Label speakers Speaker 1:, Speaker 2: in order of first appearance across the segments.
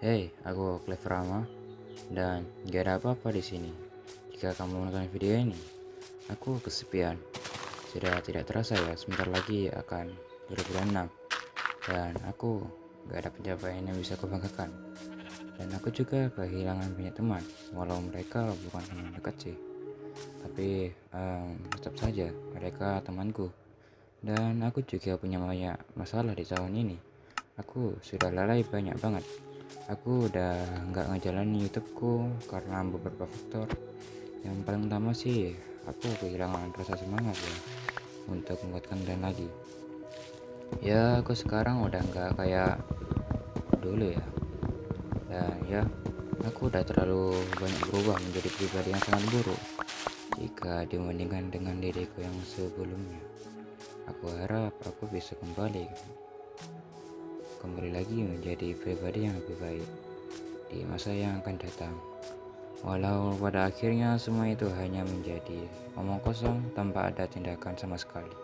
Speaker 1: Hey, aku Cleverama dan gak ada apa-apa di sini. Jika kamu menonton video ini, aku kesepian. Sudah tidak terasa ya, sebentar lagi akan 2006 dan aku gak ada pencapaian yang bisa kubanggakan. Dan aku juga kehilangan banyak teman, walau mereka bukan teman dekat sih. Tapi tetap saja mereka temanku. Dan aku juga punya banyak masalah di tahun ini. Aku sudah lalai banyak banget. Aku udah nggak ngejalanin YouTubeku karena beberapa faktor. Yang paling utama sih, aku kehilangan rasa semangat ya untuk membuat konten lagi. Ya, aku sekarang udah nggak kayak dulu ya. Dan ya, aku udah terlalu banyak berubah menjadi pribadi yang sangat buruk jika dibandingkan dengan diriku yang sebelumnya. Aku harap aku bisa kembali lagi menjadi pribadi yang lebih baik di masa yang akan datang. Walau pada akhirnya semua itu hanya menjadi omong kosong tanpa ada tindakan sama sekali.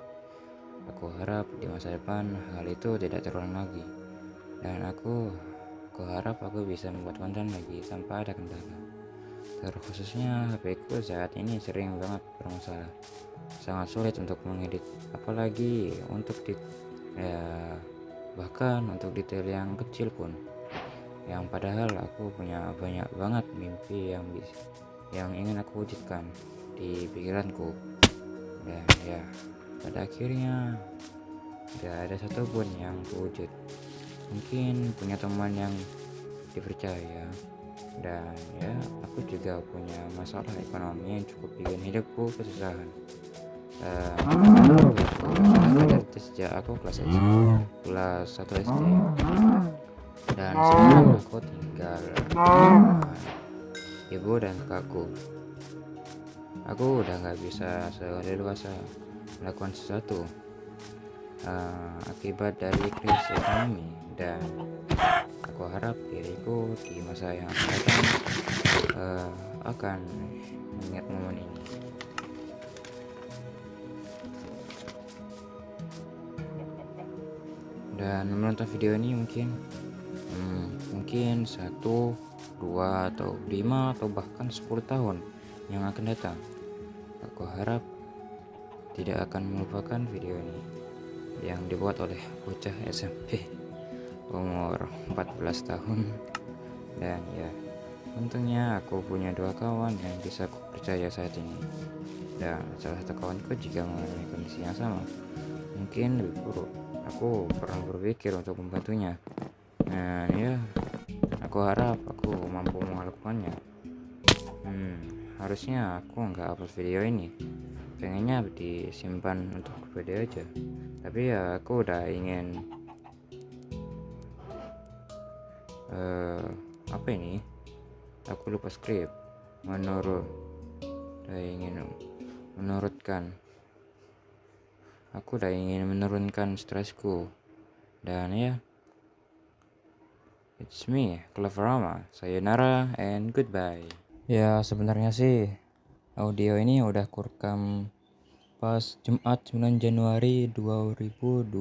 Speaker 1: Aku harap di masa depan hal itu tidak terulang lagi. Dan aku harap aku bisa membuat konten lagi tanpa ada kendala. Terkhususnya HP ku saat ini sering banget bermasalah. Sangat sulit untuk mengedit, apalagi untuk ya, bahkan untuk detail yang kecil pun. Yang padahal aku punya banyak banget mimpi yang ingin aku wujudkan di pikiranku. Dan ya, pada akhirnya gak ada satupun yang wujud. Mungkin punya teman yang dipercaya, dan ya aku juga punya masalah ekonomi yang cukup bikin hidupku kesusahan. Aku sudah sadar itu sejak aku kelas 1 SD. Dan sekarang aku tinggal dengan ibu dan kakakku. Aku udah nggak bisa seleluasa melakukan sesuatu akibat dari krisis ekonomi, dan aku harap diriku di masa yang akan datang akan mengingat momen ini. Dan menonton video ini mungkin 1, 2, atau 5 atau bahkan 10 tahun yang akan datang. Aku harap tidak akan melupakan video ini yang dibuat oleh bocah SMP umur 14 tahun. Dan ya, untungnya aku punya 2 kawan yang bisa aku percaya saat ini. Dan salah satu kawanku juga mengalami kondisi yang sama, mungkin lebih buruk. Aku pernah berpikir untuk membantunya. Dan ya, aku harap aku mampu melakukannya. Harusnya aku nggak upload video ini, pengennya disimpan untuk video aja. Tapi ya aku udah ingin apa ini? Aku lupa skrip. Aku udah ingin menurunkan stresku. Dan ya, it's me, Cleverama. Sayonara and goodbye. Ya, sebenarnya sih audio ini udah kurekam pas Jumat 9 Januari 2026.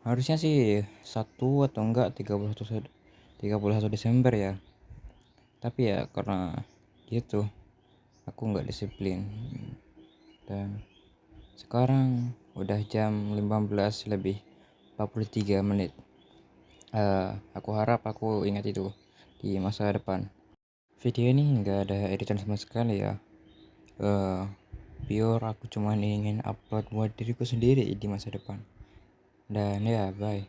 Speaker 1: Harusnya sih 1 atau enggak 31 Desember ya. Tapi ya karena gitu, aku nggak disiplin. Dan sekarang udah jam 15:43. Aku harap aku ingat itu di masa depan. Video ini nggak ada editan sama sekali ya. Pure aku cuma ingin upload buat diriku sendiri di masa depan. Dan ya, bye.